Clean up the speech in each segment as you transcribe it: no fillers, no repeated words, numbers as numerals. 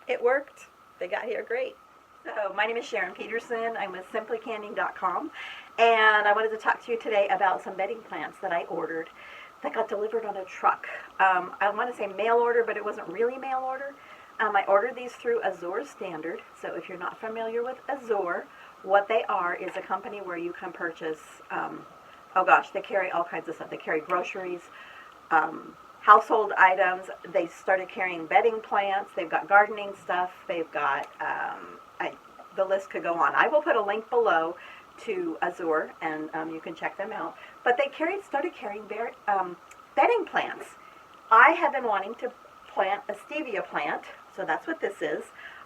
It worked. They got here great. So my name is Sharon Peterson. I'm with simplycanning.com, and I wanted to talk to you today about some bedding plants that I ordered that got delivered on a truck. I want to say mail order, but it wasn't really mail order. I ordered these through Azure Standard. So if you're not familiar with Azure, what they are is a company where you can purchase, oh gosh, they carry all kinds of stuff. They carry groceries, household items. They started carrying bedding plants. They've got gardening stuff. They've got, the list could go on. I will put a link below to Azure, and you can check them out. But they started carrying bedding plants. I have been wanting to plant a Stevia plant, so that's what this is.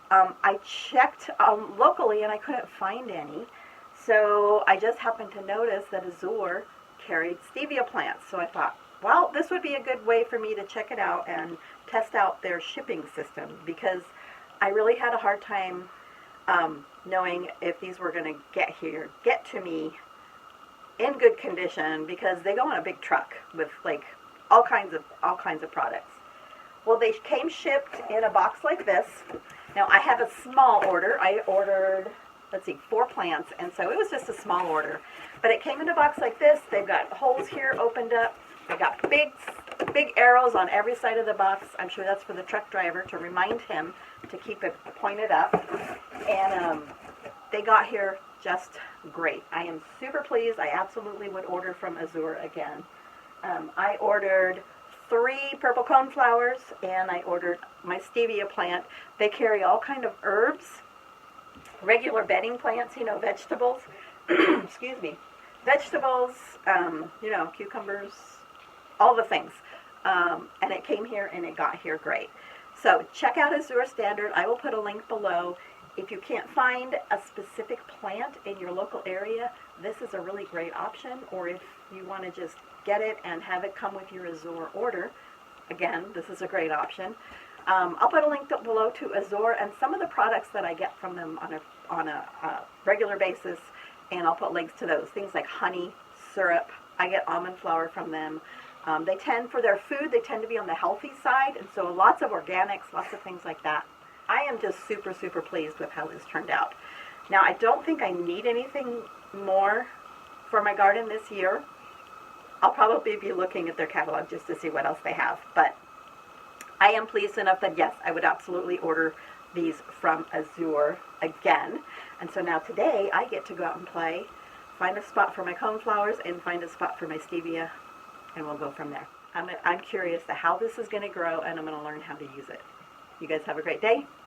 I checked locally, and I couldn't find any. So I just happened to notice that Azure carried Stevia plants. So I thought, well, this would be a good way for me to check it out and test out their shipping system, because I really had a hard time knowing if these were going to get to me in good condition, because they go on a big truck with like all kinds of products. Well, they came shipped in a box like this. Now I have a small order. I ordered, let's see, 4 plants, and so it was just a small order. But it came in a box like this. They've got holes here opened up. They got big arrows on every side of the box. I'm sure that's for the truck driver to remind him to keep it pointed up. And they got here just great. I am super pleased. I absolutely would order from Azure again. I ordered 3 purple coneflowers, and I ordered my Stevia plant. They carry all kind of herbs, regular bedding plants, vegetables, excuse me, vegetables, cucumbers, all the things. And it came here and it got here great. So check out Azure Standard. I will put a link below. If you can't find a specific plant in your local area, this is a really great option. Or if you want to just get it and have it come with your Azure order, again, this is a great option. I'll put a link below to Azure and some of the products that I get from them on a regular basis, and I'll put links to those. Things like honey, syrup. I get almond flour from them. They tend, for their food, they tend to be on the healthy side, and so lots of organics, lots of things like that. I am just super, super pleased with how this turned out. Now, I don't think I need anything more for my garden this year. I'll probably be looking at their catalog just to see what else they have, but I am pleased enough that, yes, I would absolutely order these from Azure again. And so now today, I get to go out and play, find a spot for my coneflowers, and find a spot for my Stevia, and we'll go from there. I'm curious to how this is going to grow, and I'm going to learn how to use it. You guys have a great day.